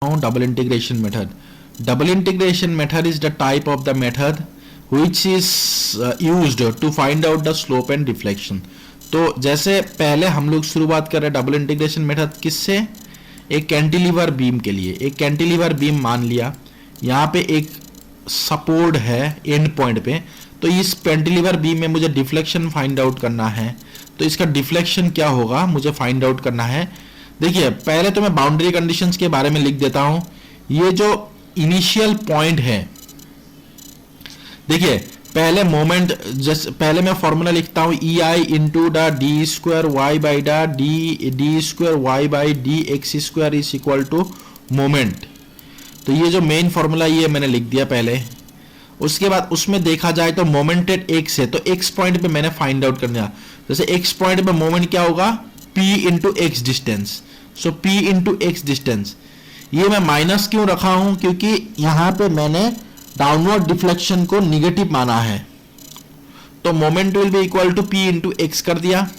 double integration method. Double integration method is the type of the method which is used to find out the slope and deflection. तो जैसे पहले हम लोग शुरुआत कर रहे हैं डबल इंटीग्रेशन मेथड किससे, एक कैंटिलीवर बीम के लिए. एक कैंटिलीवर बीम मान लिया, यहाँ पे एक सपोर्ट है एंड पॉइंट पे, तो इस कैंटिलीवर बीम में मुझे डिफ्लेक्शन फाइंड आउट करना है. तो इसका डिफ्लेक्शन क्या होगा मुझे फाइंड आउट करना है. देखिए पहले तो मैं बाउंड्री कंडीशंस के बारे में लिख देता हूं. ये जो इनिशियल पॉइंट है, देखिए पहले मोमेंट, जैसे पहले मैं फॉर्मूला लिखता हूं E I into the D square Y by the D square Y by D X square is equal to moment. तो ये जो मेन फॉर्मूला ये मैंने लिख दिया पहले. उसके बाद उसमें देखा जाए तो मोमेंटेड एक्स है, तो एक्स पॉइंट पे मैंने फाइंड आउट करना. जैसे एक्स पॉइंट पे मोमेंट क्या होगा, p इंटू एक्स डिस्टेंस. सो p इंटू एक्स डिस्टेंस. ये मैं माइनस क्यों रखा हूं, क्योंकि यहां पे मैंने डाउनवर्ड डिफ्लेक्शन को निगेटिव माना है. तो moment will be equal to p into X कर दिया.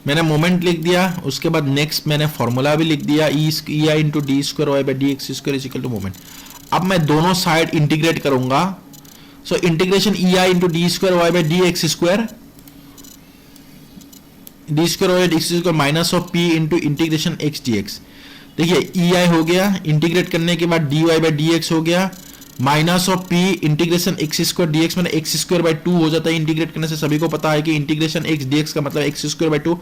मैंने मोमेंट लिख दिया. उसके बाद नेक्स्ट मैंने फॉर्मूला भी लिख दिया, E I into D square Y by D X square is equal to moment. अब मैं दोनों साइड इंटीग्रेट करूंगा. So integration E I into D square Y by D X square Y D X square minus of P into integration X D X. देखिए E I हो गया, integrate करने के बाद D Y by D X हो गया, minus of P integration X square D x, मैंने x square by 2 हो जाता है. इंटीग्रेट करने से सभी को पता है कि इंटीग्रेशन एक्स डी एक्स का मतलब x square by 2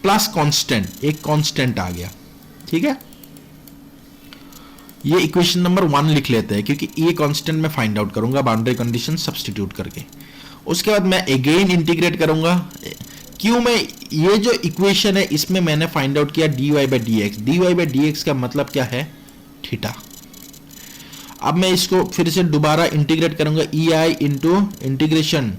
plus constant, एक कॉन्स्टेंट आ गया. ठीक है, ये इक्वेशन नंबर 1 लिख लेते हैं, क्योंकि ये कॉन्स्टेंट मैं फाइंड आउट करूंगा बाउंड्री कंडीशन सब्स्टिट्यूट करके. उसके बाद मैं अगेन इंटीग्रेट करूंगा. क्यों, मैं ये जो इक्वेशन है इसमें मैंने फाइंड आउट किया dy by D X. D Y by D X का मतलब क्या है, थीटा. अब मैं इसको फिर से दोबारा इंटीग्रेट करूंगा, E I into integration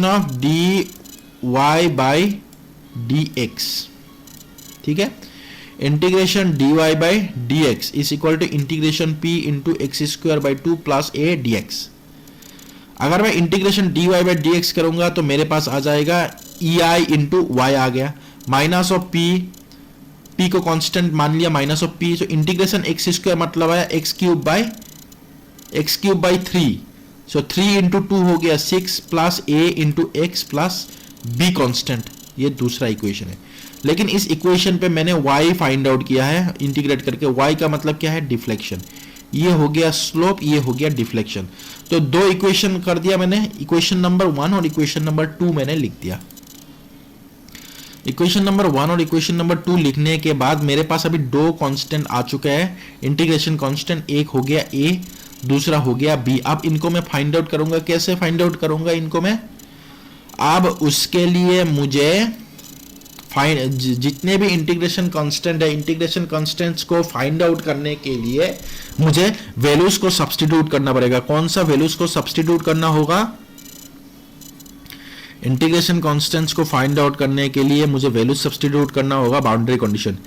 of D Y by D X. ठीक है, integration dy by D X is equal to integration p into X square by 2 plus a dx. अगर मैं integration dy by D X करूंगा तो मेरे पास आ जाएगा ई I into Y आ गया, minus of p को कांस्टेंट मान लिया, माइनस ऑफ p. तो इंटीग्रेशन एक्स स्क्वायर मतलब है x cube by 3. So 3 into 2 हो गया 6 plus a into x plus b constant. ये दूसरा इक्वेशन है. लेकिन इस इक्वेशन पे मैंने y फाइंड आउट किया है इंटीग्रेट करके. y का मतलब क्या है, डिफ्लेक्शन. ये हो गया स्लोप, ये हो गया डिफ्लेक्शन. तो दो इक्वेशन कर दिया मैंने, इक्वेशन नंबर 1 और इक्वेशन नंबर 2 मैंने लिख दिया. इक्वेशन नंबर 1 और इक्वेशन नंबर 2 लिखने के बाद मेरे पास अभी दो कांस्टेंट आ चुका है इंटीग्रेशन कांस्टेंट. एक हो गया a, दूसरा हो गया b. अब इनको मैं फाइंड आउट करूंगा. कैसे फाइंड आउट करूंगा इनको मैं, अब उसके लिए मुझे जितने भी इंटीग्रेशन कांस्टेंट है, इंटीग्रेशन कांस्टेंट्स को फाइंड आउट करने के लिए मुझे वैल्यूज को सब्स्टिट्यूट करना पड़ेगा. कौन सा वैल्यूज को सब्स्टिट्यूट करना होगा, इंटीग्रेशन कांस्टेंट्स को फाइंड आउट करने के लिए मुझे वैल्यूज सब्स्टिट्यूट करना होगा boundary condition.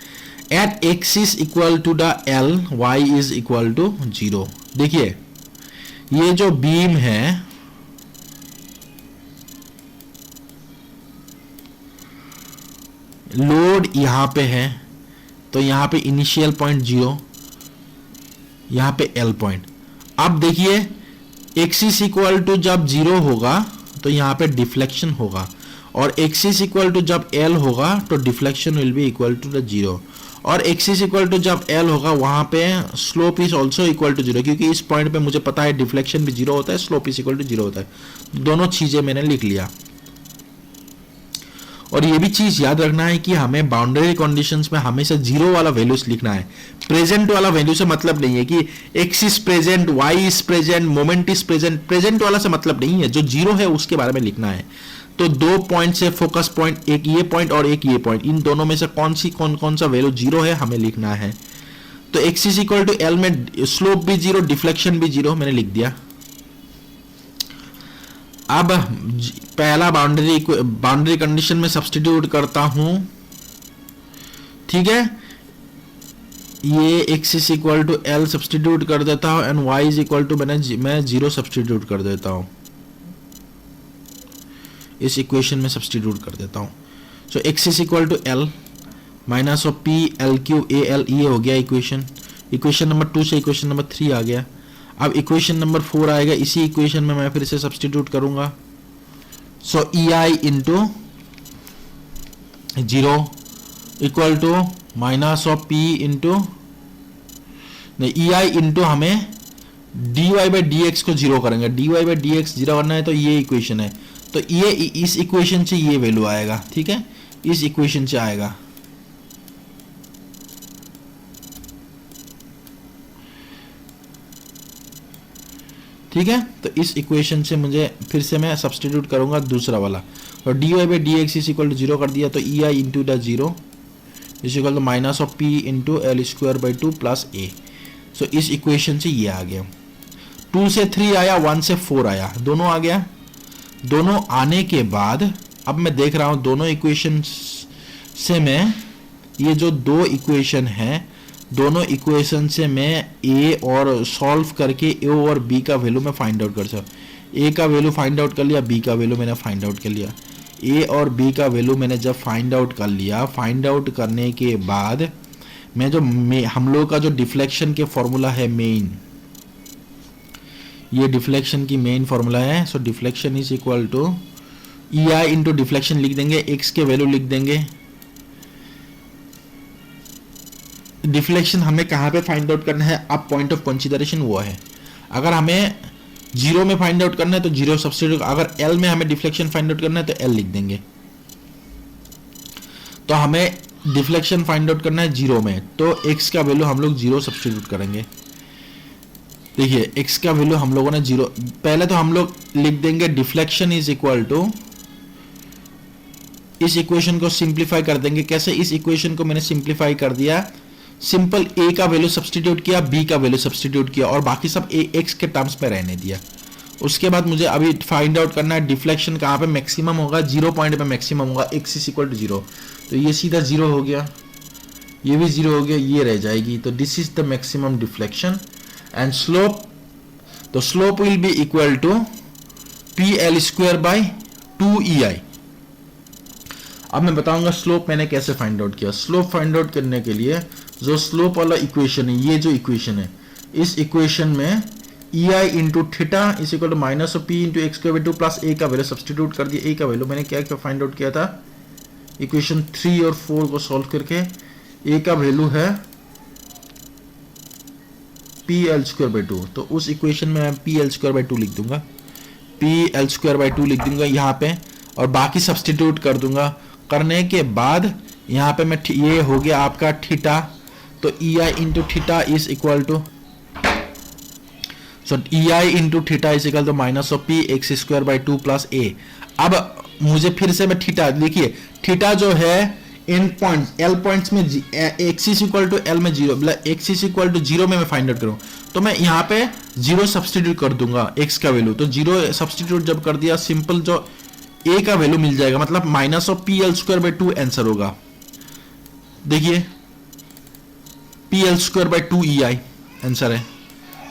At X is equal to the L, Y is equal to 0. देखिए ये जो बीम है, लोड यहां पे है, तो यहां पे इनिशियल पॉइंट 0, यहां पे एल पॉइंट. अब देखिए एक्सिस इक्वल टू जब 0 होगा तो यहां पे डिफ्लेक्शन होगा, और एक्सिस इक्वल टू जब एल होगा तो deflection will be equal to the 0, और एक्सिस इक्वल टू जब एल होगा वहां पे slope is also equal to 0, क्योंकि इस पॉइंट पे मुझे पता है डिफ्लेक्शन भी 0 होता है, स्लोप इज इक्वल टू 0 होता है. दोनों चीजें मैंने लिख लिया. और ये भी चीज याद रखना है कि हमें बाउंड्री कंडीशंस में हमेशा 0 वाला वैल्यूज लिखना है. प्रेजेंट वाला वैल्यू से मतलब नहीं है कि X is present, Y is present, moment is present. Present वाला से मतलब नहीं है, जो 0 है उसके बारे में लिखना है. तो दो पॉइंट से फोकस पॉइंट, एक ये पॉइंट और एक ये पॉइंट, इन दोनों में से कौन सा वैल्यू 0 है हमें लिखना है. तो X is equal to L में स्लोप भी 0, डिफ्लेक्शन भी 0 मैंने लिख दिया. अब पहला बाउंड्री कंडीशन में सब्स्टिट्यूट करता हूं. ठीक है, ये x is equal to L substitute कर देता हूं and y is equal to मैं 0 सब्स्टिट्यूट कर देता हूं. इस इक्वेशन में सब्सटीट्यूट कर देता हूँ. So x is equal to L minus of P L cube A L, ये हो गया इक्वेशन नंबर 2 से इक्वेशन नंबर 3 आ गया. अब इक्वेशन नंबर 4 आएगा, इसी इक्वेशन में मैं फिर से सब्सटीट्यूट करूंगा. So EI into 0 equal to minus of P into EI into हमें dy बाई डी एक्स को जीरो करेंगे. dy by D X zero करना है तो ये इक्वेशन है, तो ये इस इक्वेशन से ये वैल्यू आएगा. ठीक है, इस इक्वेशन से आएगा. ठीक है, तो इस इक्वेशन से मुझे फिर से मैं सब्सटीट्यूट करूंगा दूसरा वाला, और dy by D X is equal to zero कर दिया, तो EI into the zero is equal to minus of P into L square by 2 plus A. So इस इक्वेशन से ये आ गया. 2 से 3 आया, 1 से 4 आया, दोनों आ गया. दोनों आने के बाद अब मैं देख रहा हूं दोनों इक्वेशन से मैं ये जो दो इक्वेशन है, दोनों इक्वेशन से मैं A और सॉल्व करके A और B का वैल्यू मैं फाइंड आउट कर सकता. A का वैल्यू फाइंड आउट कर लिया, B का वैल्यू मैंने फाइंड आउट कर लिया. A और B का वैल्यू मैंने जब फाइंड आउट कर लिया, फाइंड आउट करने के बाद मैं जो हम लोग का जो डिफ्लेक्शन के फॉर्मूला है मेन, ये डिफ्लेक्शन की मेन फॉर्मूला है. So deflection is equal to EI into deflection लिख देंगे, x के वैल्यू लिख देंगे. डिफ्लेक्शन हमें कहाँ पे फाइंड आउट करना है, अब पॉइंट ऑफ कंसीडरेशन वो है. अगर हमें जीरो में फाइंड आउट करना है तो जीरो सब्स्टिट्यूट, अगर L में हमें डिफ्लेक्शन फाइंड आउट करना है तो L लिख देंगे. तो हमें डिफ्लेक्शन फाइंड आउट करना है जीरो में, तो x का वैल्यू हम लोग जीरो सब्स्टिट्यूट करेंगे. देखिए x का वैल्यू हम लोगों ने जीरो, पहले तो हम लोग लिख देंगे डिफ्लेक्शन इज इक्वल टू, इस इक्वेशन को सिंप्लीफाई कर देंगे. कैसे, इस इक्वेशन को मैंने सिंप्लीफाई कर दिया, सिंपल A का वैल्यू सब्स्टिट्यूट किया, B का वैल्यू सब्स्टिट्यूट किया और बाकी सब x के टर्म्स में रहने दिया. उसके बाद मुझे अभी फाइंड आउट करना है डिफ्लेक्शन कहाँ पे मैक्सिमम होगा, 0 पॉइंट पे मैक्सिमम होगा, x इज इक्वल टू 0. तो ये सीधा 0 हो गया, ये भी 0 हो गया, ये रह जाएगी. तो this is the maximum deflection and slope. तो slope will be equal to PL square by 2EI. अब मैं बताऊंगा स्लोप मैंने कैसे फाइंड आउट किया. स्लोप फाइंड आउट करने के लिए जो स्लोप वाला इक्वेशन है, ये जो इक्वेशन है, इस इक्वेशन में EI into theta is equal to minus of P into X square by 2 plus A का वैल्यू सब्स्टिट्यूट कर दिया. A का वैल्यू मैंने क्या क्या फाइंड आउट किया था, इक्वेशन 3 और 4 को सॉल्व करके. A का वैल्यू है PL स्क्वायर बाई 2, तो उस इक्वेशन में मैं PL स्क्वायर बाई 2 लिख दूंगा, PL स्क्वायर बाई 2 लिख दूंगा यहाँ पे, और बाकी सब्स्टिट्यूट कर दूंगा. करने के बाद यहाँ पे मैं ये हो गया आपका थीटा, तो EI into theta is equal to, so EI into theta is equal to minus of P X square by 2 plus A. अब मुझे फिर से मैं थीटा, देखिए थीटा जो है इन पॉइंट्स L पॉइंट्स में x is equal to L में 0, मतलब x इज इक्वल टू 0 में मैं फाइंड आउट करूं, तो मैं यहाँ पे 0 सब्स्टिट्यूट कर दूंगा x का वैल्यू. तो 0 सब्स्टिट्यूट जब कर दिया, सिंपल जो A का वैल्यू मिल जाएगा, मतलब minus of PL square by 2 answer होगा. देखिए PL square by 2 EI answer है.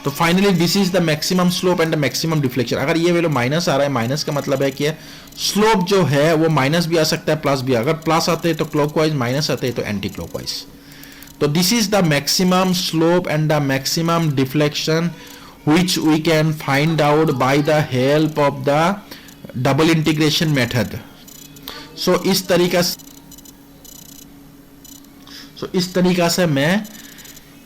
तो finally this is the maximum slope and the maximum deflection. अगर ये वैल्यू माइनस आ रहा है, माइनस का मतलब है कि स्लोप जो है वो माइनस भी आ सकता है, प्लस भी. अगर प्लस आते हैं तो क्लॉकवाइज, माइनस आते हैं तो एंटी क्लॉकवाइज. तो this is the maximum slope and the maximum deflection which we can find out by the help of the double integration method. So इस तरीका से मैं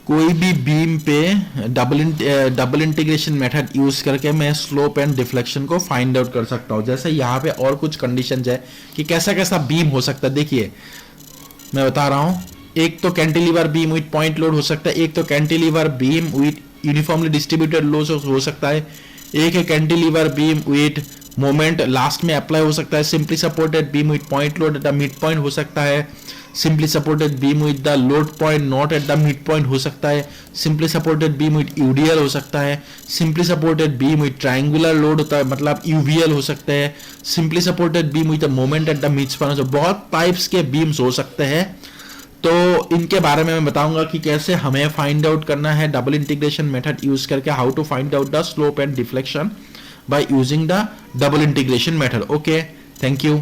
कोई भी बीम पे डबल इंटीग्रेशन मेथड यूज करके मैं स्लोप एंड डिफ्लेक्शन को फाइंड आउट कर सकता हूं. जैसे यहाँ पे और कुछ कंडीशंस है कि कैसा कैसा बीम हो सकता है. देखिए मैं बता रहा हूं, एक तो cantilever beam with point load हो सकता है, एक तो cantilever beam with uniformly distributed load हो सकता है, एक है cantilever beam with moment last में अप्लाई हो सकता है, simply supported beam with point load at the mid point हो सकता है, simply supported beam with the load point not at the mid point हो सकता है, simply supported beam with UDL हो सकता है, simply supported beam with triangular load होता है मतलब यूवीएल हो सकते हैं, simply supported beam with the moment at the mid span. बहुत टाइप्स के बीम्स हो सकते हैं. तो इनके बारे में मैं बताऊंगा कि कैसे हमें फाइंड आउट करना है डबल इंटीग्रेशन मेथड यूज करके, how to find out the slope and deflection by using the double integration method. Okay, thank you.